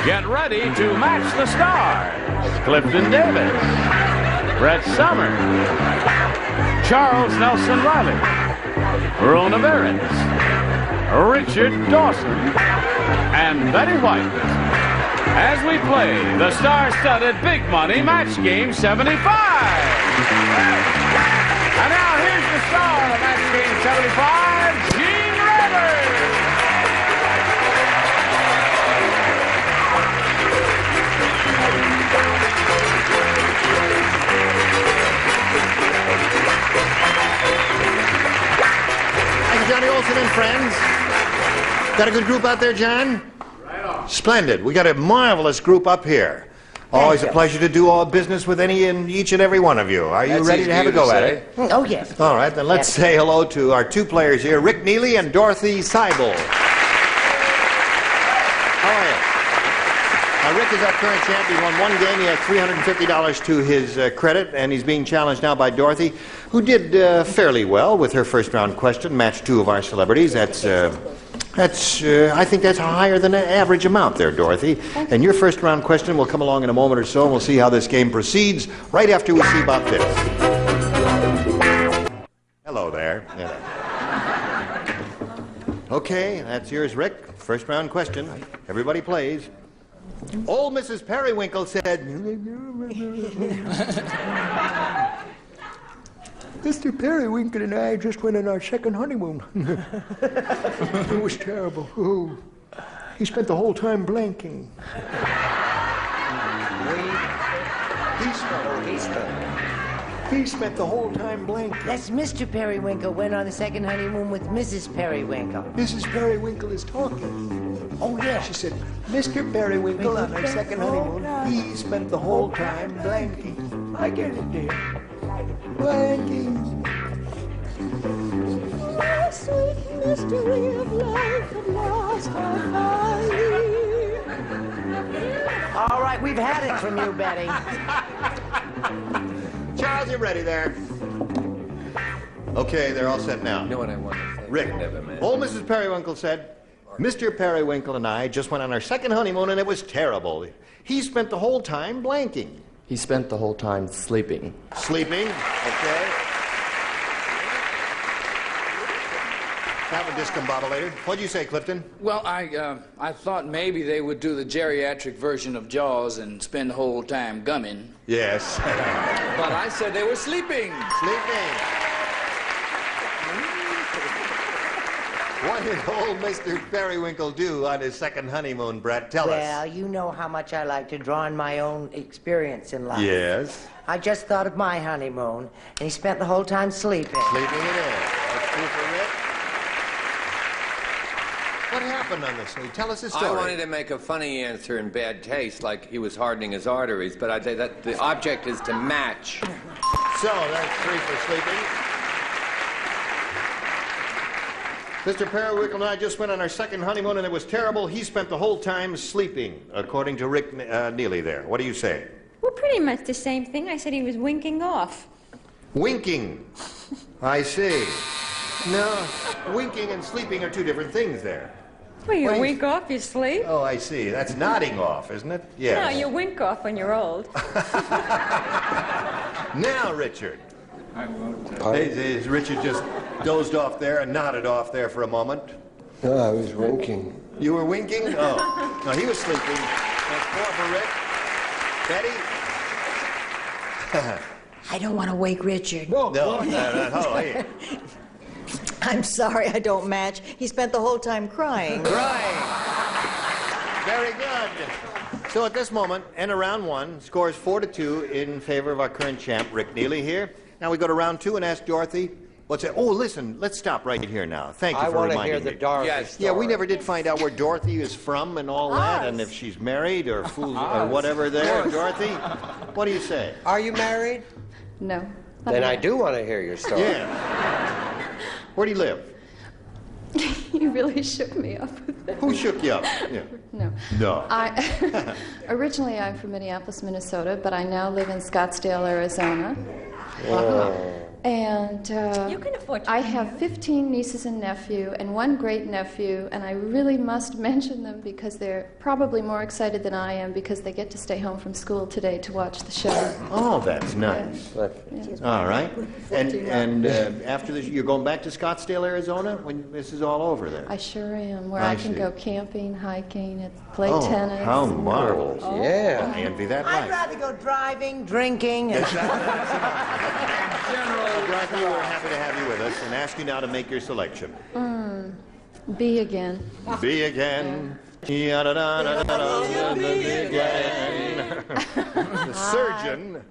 Get ready to match the stars. Clifton Davis, Brett Summers, Charles Nelson Reilly, Rona Barrett, Richard Dawson, and Betty White. As we play the star-studded Big Money Match Game 75. And now here's the star of Match Game 75, Gene Rivers. Thank you, Johnny Olson and friends. Got a good group out there, John? Right on. Splendid. We got a marvelous group up here. Always a pleasure to do all business with any and each and every one of you. Are you ready to have a go at it? Oh, yes. All right, then let's say hello to our two players here, Rick Neely and Dorothy Seibel. How are you? Rick is our current champ. He won one game. He has $350 to his credit, and he's being challenged now by Dorothy, who did fairly well with her first round question, matched two of our celebrities. I think that's a higher than average amount there, Dorothy. And your first round question will come along in a moment or so, and we'll see how this game proceeds right after we see about this. Hello there. Yeah. Okay, that's yours, Rick. First round question. Everybody plays. Old Mrs. Periwinkle said, Mr. Periwinkle and I just went on our second honeymoon. It was terrible. Oh, he spent the whole time blanking. He spent the whole time blanking. That's Mr. Periwinkle went on the second honeymoon with Mrs. Periwinkle. Mrs. Periwinkle is talking. Oh, yeah. She said, Mr. Periwinkle on our second honeymoon, he spent the whole time blanking. I get it, dear. Blanking. The sweet mystery of life at last I find. All right, we've had it from you, Betty. Charles, you're ready there. Okay, they're all set now. You know what I want to say? Rick, old Mrs. Periwinkle said, Mr. Periwinkle and I just went on our second honeymoon and it was terrible. He spent the whole time blanking. He spent the whole time sleeping. Sleeping, okay. Have a discombobulator. What'd you say, Clifton? Well, I thought maybe they would do the geriatric version of Jaws and spend the whole time gumming. Yes. But I said they were sleeping. Sleeping. What did old Mr. Periwinkle do on his second honeymoon, Brett? Tell us. Well, you know how much I like to draw on my own experience in life. Yes. I just thought of my honeymoon, and he spent the whole time sleeping. Sleeping it in. That's true for Rick. What happened on this? Tell us the story. I wanted to make a funny answer in bad taste, like he was hardening his arteries, but I'd say that the object is to match. So, that's three for sleeping. Mr. Periwinkle and I just went on our second honeymoon and it was terrible. He spent the whole time sleeping, according to Rick Neely there. What do you say? Well, pretty much the same thing. I said he was winking off. Winking. I see. No, winking and sleeping are two different things there. Well, you What do you- wink off, you sleep. Oh, I see. That's nodding off, isn't it? Yes. No, you wink off when you're old. Now, Richard. Is Richard just dozed off there and nodded off there for a moment? No, I was winking. You were winking? Oh. No, he was sleeping. That's four for Rick. Betty? I don't want to wake Richard. No. Oh, hey. I'm sorry I don't match. He spent the whole time crying. Crying. Very good. So at this moment, end of round one, scores 4-2 in favor of our current champ, Rick Neely here. Now we go to round two and ask Dorothy, what's it? Oh, listen, let's stop right here now. Thank you I for want to reminding hear the me. Dorothy Yes. story. Yeah, we never did find out where Dorothy is from and all that, and if she's married or or whatever there. Dorothy, what do you say? Are you married? No. Then I do want to hear your story. Yeah. Where do you live? You really shook me up with that. Who shook you up? Yeah. No. No. Originally, I'm from Minneapolis, Minnesota, but I now live in Scottsdale, Arizona. And You can afford to I come have here. 15 nieces and nephew and one great nephew, and I really must mention them because they're probably more excited than I am because they get to stay home from school today to watch the show. Oh, that's nice. All right. And after this, you're going back to Scottsdale, Arizona when this is all over there? I sure am, where I I can see. go camping, hiking, and play Oh, tennis. how marvelous. Yeah. I envy that I'd life. rather go driving, drinking, and... Dorothy, we're happy to have you with us and ask you now to make your selection. Be again. Be again. Ya-da-da-da-da-da, be again. The surgeon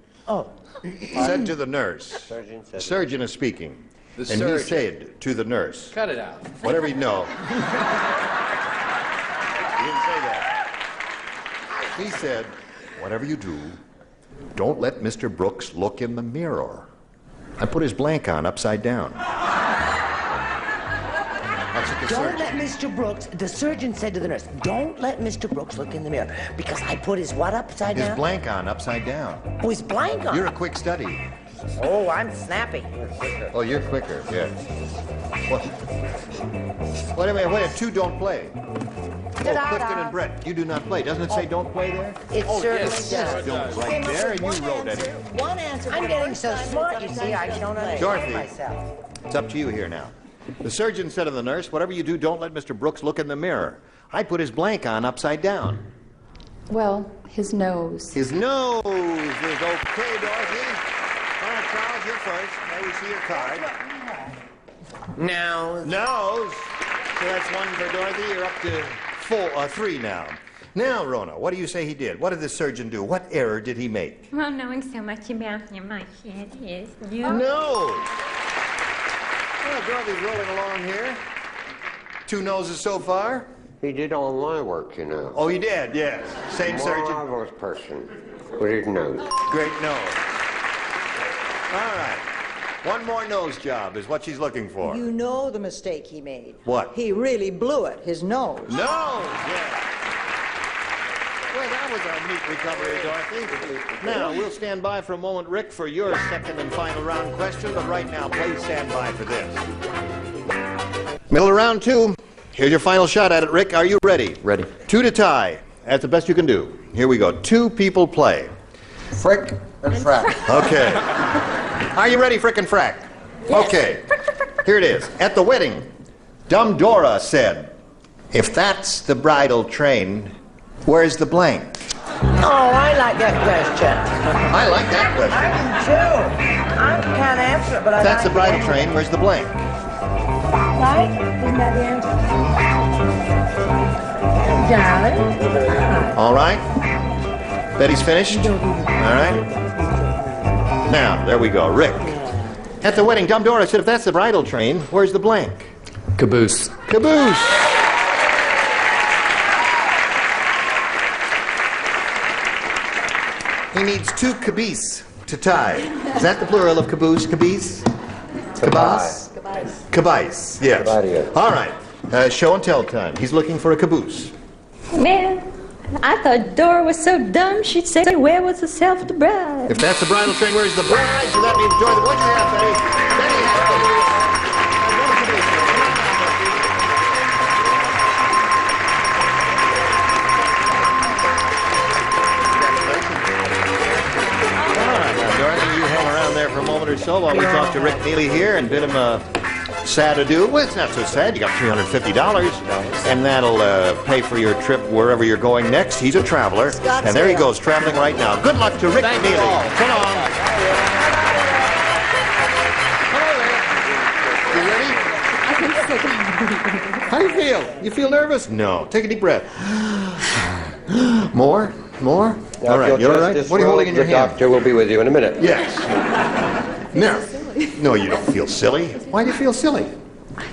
said to the nurse. The surgeon is speaking. The And he surgeon. said to the nurse, Cut it out. whatever you know. He didn't say that. He said, whatever you do, don't let Mr. Brooks look in the mirror. I put his blank on upside down. That's what the Don't surgeon. let Mr. Brooks, the surgeon said to the nurse, don't let Mr. Brooks look in the mirror. Because I put his what upside His down? blank on upside down. Oh, his blank on. You're a quick study. Oh, I'm snappy. Oh, you're quicker. Yeah. Wait a minute. Wait. Two don't play. Oh, Clifton and Brett, you do not play. Doesn't it say don't play there? It certainly yes, does. sir, it Don't does. right there, and you wrote it. One answer. I'm getting so smart, you see, I don't understand Dorothy. myself. It's up to you here now. The surgeon said to the nurse, whatever you do, don't let Mr. Brooks look in the mirror. I put his blank on upside down. Well, his nose. His nose is okay, Dorothy. All right, Charles, you're first. May we see your card? Nose. Nose. So that's one for Dorothy. You're up to three now. Now, Rona, what do you say he did? What did the surgeon do? What error did he make? Well, knowing so much about you, my kid is you. No. Well, Dorothy's rolling along here. Two noses so far. He did all my work, you know. Oh, he did, yes. Same surgeon. Marvelous person with his nose. Great nose. All right. One more nose job is what she's looking for. You know the mistake he made. What? He really blew it, his nose. Nose, yeah. Well, that was a neat recovery, Dorothy. Now, we'll stand by for a moment, Rick, for your second and final round question, but right now, please stand by for this. Middle of round two. Here's your final shot at it, Rick. Are you ready? Ready. Two to tie. That's the best you can do. Here we go. Two people play. Frick and frack. Okay. Are you ready, Frick and Frack? Okay. Here it is. At the wedding, Dumb Dora said, if that's the bridal train, where's the blank? Oh, I like that question. I like that question. I do too. I can't answer it, but I If that's the like bridal it. train, where's the blank? Right? Isn't that the answer? Darling. All right. Betty's finished? All right. Now, there we go. Rick. At the wedding, Dumb Dora said, if that's the bridal train, where's the blank? Caboose. Caboose. He needs two caboose to tie. Is that the plural of caboose? Caboose? Caboose? Caboose, yes. Caboose. All right. Show and tell time. He's looking for a caboose. Man, I thought Dora was so dumb she'd say, where was the self to bride? If that's the bridal train, where's the bride? So that means Dorothy. What'd you have, Betty? Betty has All right, now, Dorothy, you hang around there for a moment or so while we talk to Rick Neely here and bid him a sad adieu. Well, it's not so sad. You got $350, and that'll pay for your trip wherever you're going next. He's a traveler, and there he goes, traveling right now. Good luck to Rick Neely. Come on. You ready? How do you feel? You feel nervous? No. Take a deep breath. More? More? All right. You all right? What are you holding in your hand? The doctor will be with you in a minute. Yes. No, you don't feel silly. Why do you feel silly?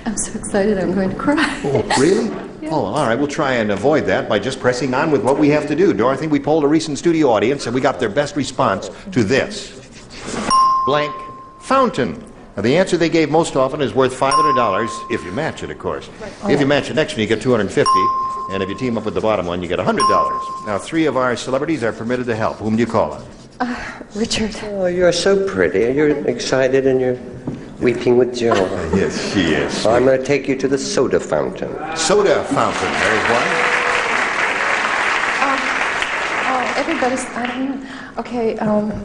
I'm so excited I'm going to cry. Oh, really? Oh, all right. We'll try and avoid that by just pressing on with what we have to do. Dorothy, we polled a recent studio audience, and we got their best response to this. Blank fountain. Now, the answer they gave most often is worth $500, if you match it, of course. If you match the next one, you get $250, and if you team up with the bottom one, you get $100. Now, three of our celebrities are permitted to help. Whom do you call on? Richard. Oh, you're so pretty. You're excited and you're weeping with joy. Yes, she is. I'm going to take you to the soda fountain. Soda fountain, there's one. Everybody's, I don't know. Okay,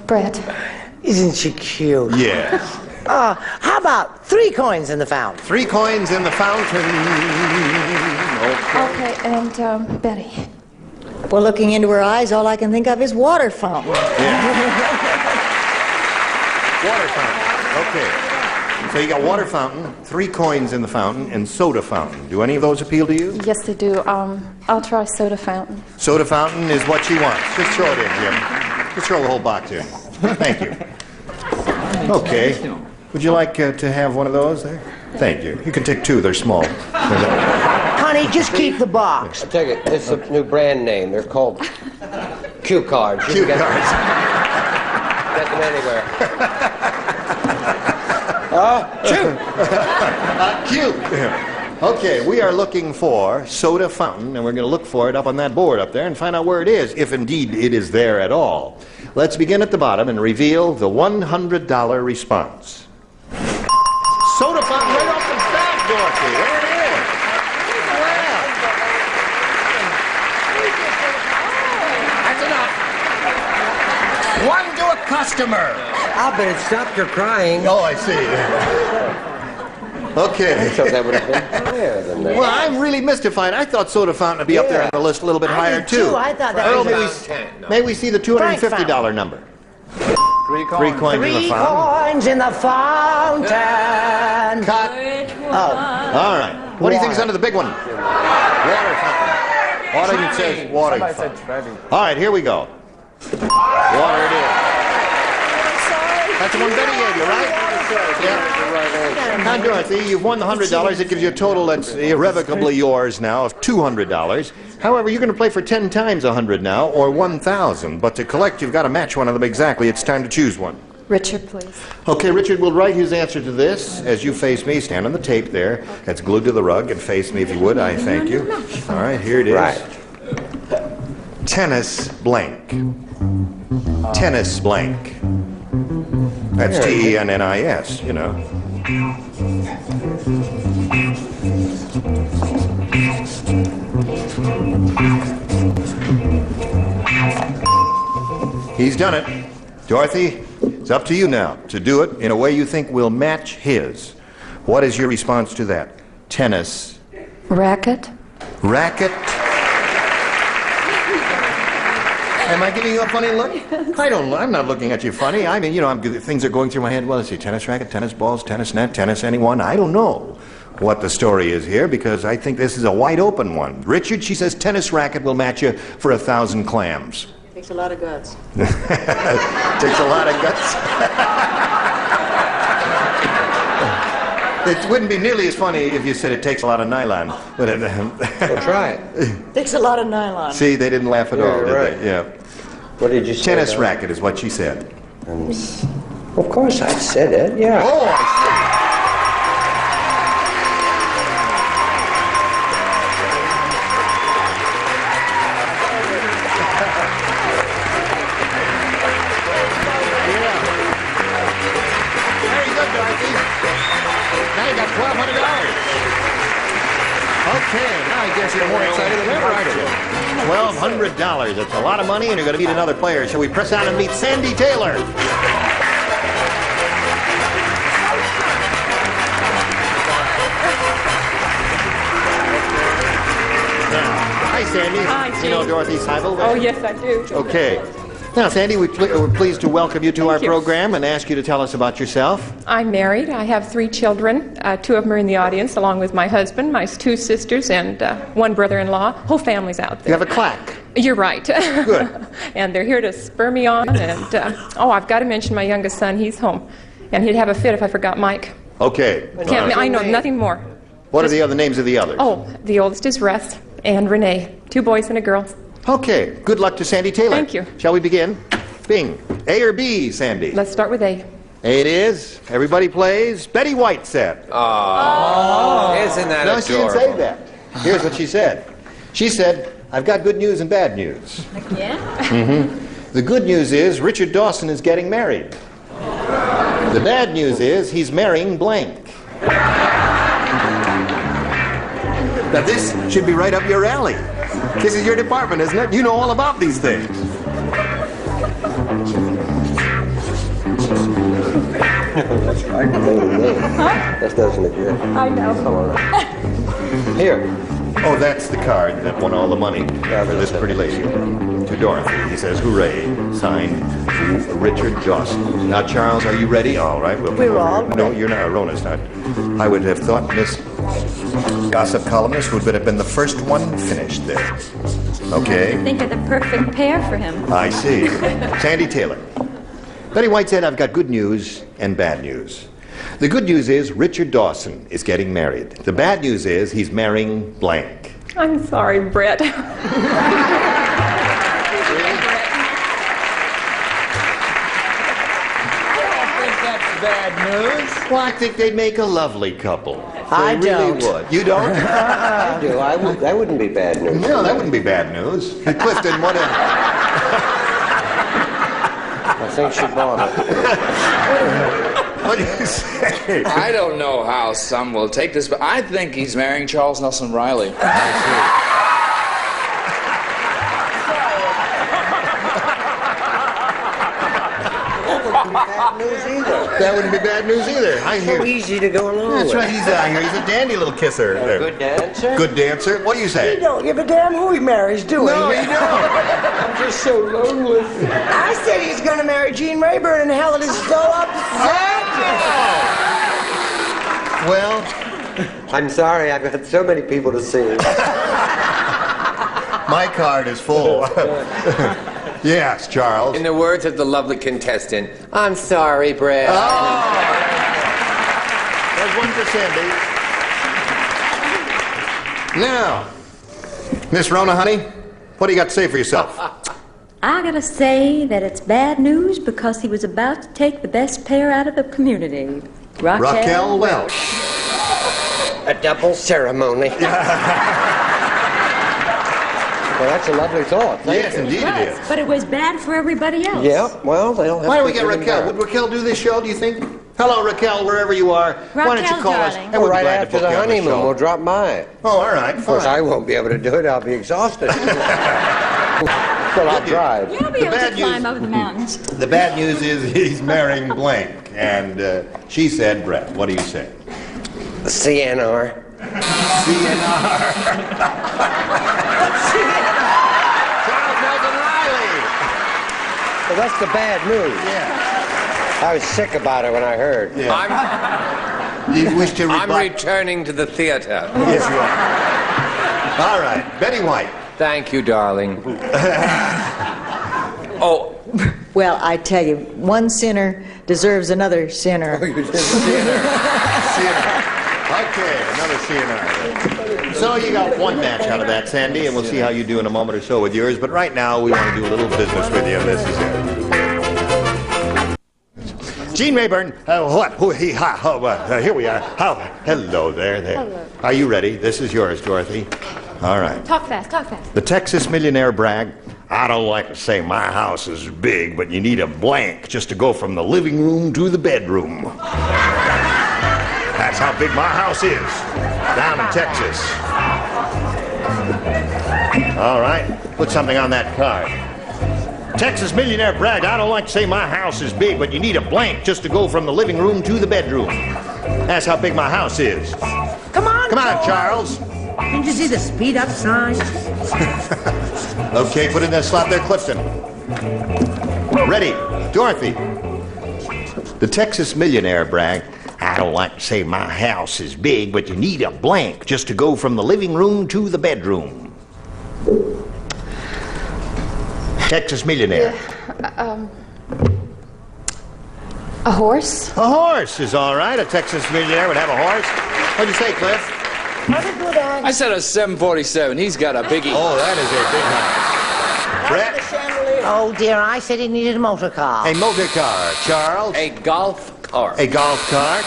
Brett. Isn't she cute? Yes. How about 3 coins in the fountain? 3 coins in the fountain. Okay, and Betty. Well, looking into her eyes, all I can think of is water fountain. Water fountain. Okay. So you got water fountain, 3 coins in the fountain, and soda fountain. Do any of those appeal to you? Yes, they do. I'll try soda fountain. Soda fountain is what she wants. Just throw it in, Jim. Just throw the whole box in. Thank you. Okay. Would you like to have one of those there? Thank you. You can take 2. They're small. Honey, just keep the box. I'll take it. It's a new brand name. They're called Cue cards. You Cue can cards. get them anywhere. Cute. Okay, we are looking for soda fountain, and we're going to look for it up on that board up there and find out where it is, if indeed it is there at all. Let's begin at the bottom and reveal the $100 response. Soda fountain right off the bat, Dorothy. There it is. That's enough. One to a customer. I bet it stopped your crying. Oh, I see. Okay. I thought that would have been higher than that. Well, I'm really mystified. I thought soda fountain would be up there on the list a little bit higher, did too. I thought that Earl, was may we see the $250 number? 3 coins. 3 coins in the 3 fountain. coins in the fountain. Cut. All right. What do you think is under the big one? Water fountain. Audience says water fountain. All right, here we go. Water it is. That's the one Betty gave you, right? Yeah. Now, Dorothy, you've won the $100. It gives you a total that's irrevocably yours now of $200. However, you're going to play for 10 times 100 now, or 1,000. But to collect, you've got to match one of them exactly. It's time to choose one. Richard, please. Okay, Richard will write his answer to this as you face me. Stand on the tape there. That's glued to the rug, and face me if you would. I thank you. All right, here it is. Right. Tennis blank. Tennis blank. That's T-E-N-N-I-S, you know. He's done it. Dorothy, it's up to you now to do it in a way you think will match his. What is your response to that? Tennis. Racket. Racket. Am I giving you a funny look? I don't. I'm not looking at you funny. I mean, you know, things are going through my head. Well, let's see, tennis racket, tennis balls, tennis net, tennis anyone. I don't know what the story is here because I think this is a wide open one. Richard, she says tennis racket will match you for 1,000 clams. Takes a lot of guts. Takes a lot of guts. It wouldn't be nearly as funny if you said it takes a lot of nylon. Would it? Well, try it. Takes a lot of nylon. See, they didn't laugh at all, did right. they? Yeah. What did you say? Tennis racket is what she said. Of course I said it, yeah. Oh, I see. Okay, now I guess you're more excited than ever, aren't you? $1,200. That's a lot of money, and you're going to meet another player. Shall we press on and meet Sandy Taylor? Hi, Sandy. Hi, Gene. You know Dorothy Seibel? Oh, yes, I do. Okay. Now, Sandy, we're pleased to welcome you to our program and ask you to tell us about yourself. I'm married. I have 3 children. 2 of them are in the audience, along with my husband, my 2 sisters, and 1 brother-in-law. Whole family's out there. You have a clack. You're right. Good. And they're here to spur me on. And I've got to mention my youngest son. He's home, and he'd have a fit if I forgot Mike. Okay. I know nothing more. What are the other names of the others? Oh, the oldest is Russ and Renee. 2 boys and a girl. Okay. Good luck to Sandy Taylor. Thank you. Shall we begin? Bing. A or B, Sandy? Let's start with A. A it is. Everybody plays. Betty White said. Oh, isn't that No, adorable? she didn't say that. Here's what she said. She said, I've got good news and bad news. Yeah? Mm-hmm. The good news is Richard Dawson is getting married. The bad news is he's marrying blank. Now this should be right up your alley. This is your department, isn't it? You know all about these things. That doesn't exist. I know. Here. Oh, that's the card that won all the money for this pretty lady. To Dorothy. He says, hooray. Signed, Richard Dawson. Now, Charles, are you ready? All right. We're all ready. No, you're not. Rona's not. I would have thought Miss Gossip Columnist would have been the first one finished there. Okay. I think of the perfect pair for him. I see. Sandy Taylor. Betty White said, I've got good news and bad news. The good news is Richard Dawson is getting married. The bad news is he's marrying blank. I'm sorry, Brett. Bad news. Well, I think they'd make a lovely couple. I They really don't. would. You don't? I do. That wouldn't be bad news. No, that wouldn't be bad news. Clifton, what I think she bought it. what do you say? I don't know how some will take this, but I think he's marrying Charles Nelson Reilly. Bad news either. That wouldn't be bad news either. I hear. So easy to go along That's with. right. He's out here. He's a dandy little kisser. Good dancer. Good dancer. What do you say? You don't give a damn who he marries, do we? No, you don't. I'm just so lonely. I said he's going to marry Gene Rayburn, and hell, it is so upset. Well, I'm sorry. I've got so many people to see. my card is full. Yes, Charles. In the words of the lovely contestant, I'm sorry, Brad. Oh! There's one for Cindy. Now, Miss Rona, honey, what do you got to say for yourself? I gotta say that it's bad news because he was about to take the best pair out of the community. Raquel Welch. A double ceremony. Well, that's a lovely thought. Yes, indeed it is. But it was bad for everybody else. Yeah, well, they'll have Why don't we to get get Raquel? Would Raquel do this show, do you think? Hello, Raquel, wherever you are. Why don't you Raquel, call us? darling. And we'll be Right glad to after book the you on the honeymoon, show. we'll drop by. Oh, all right, Of course, I fine. won't be able to do it. I'll be exhausted. Well, I'll drive. You'll be The able bad to news- climb over the mountains. The bad news is he's marrying blank. And she said, Brett, what do you say? CNR. CNR. Charles Nelson Reilly. Well, that's the bad news. Yeah. I was sick about it when I heard. You wish to I'm rebut? returning to the theater. Yes, you are. All right. Betty White. Thank you, darling. Oh, Well, I tell you, one sinner deserves another sinner. CNR. Okay, another CNR. So you got one match out of that, Sandy, and we'll see how you do in a moment or so with yours. But right now, we want to do a little business with you, and this is it. Gene Rayburn, what? Here we are. Hello there. Hello. Are you ready? This is yours, Dorothy. All right. Talk fast, talk fast. The Texas millionaire bragged, I don't like to say my house is big, but you need a blank just to go from the living room to the bedroom. That's how big my house is, down in Texas. All right, put something on that card. Texas millionaire bragged, I don't like to say my house is big, but you need a blank just to go from the living room to the bedroom. That's how big my house is. Come on, Charles. Didn't you see the speed up sign? Okay, put in that slot there, Clifton. Ready, Dorothy. The Texas millionaire bragged, I don't like to say my house is big, but you need a blank just to go from the living room to the bedroom. Texas millionaire. A horse? A horse is all right. A Texas millionaire would have a horse. What'd you say, Cliff? I said a 747. He's got a biggie. Oh, that is a big house. Brett? Oh, dear, I said he needed a motor car. A motor car. Charles? a golf cart. A golf cart.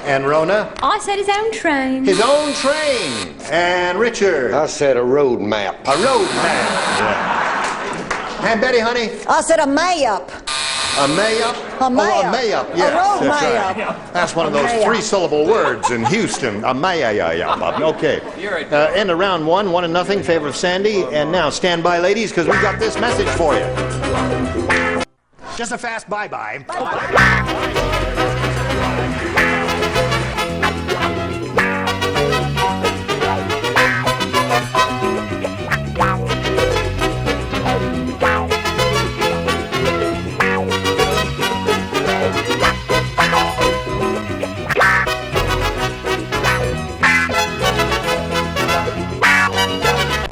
And Rona? I said his own train. His own train. And Richard? I said a road map. A road map. Yeah. And Betty, honey? I said a may-up. A may-up? A may-up. Oh, a may-up, yes. A road that's may-up. right. That's one of those May-up. three-syllable words in Houston. A may-up. Okay. End of round 1, 1-0 in favor of Sandy. And now, stand by, ladies, because we've got this message for you. Just a fast bye-bye.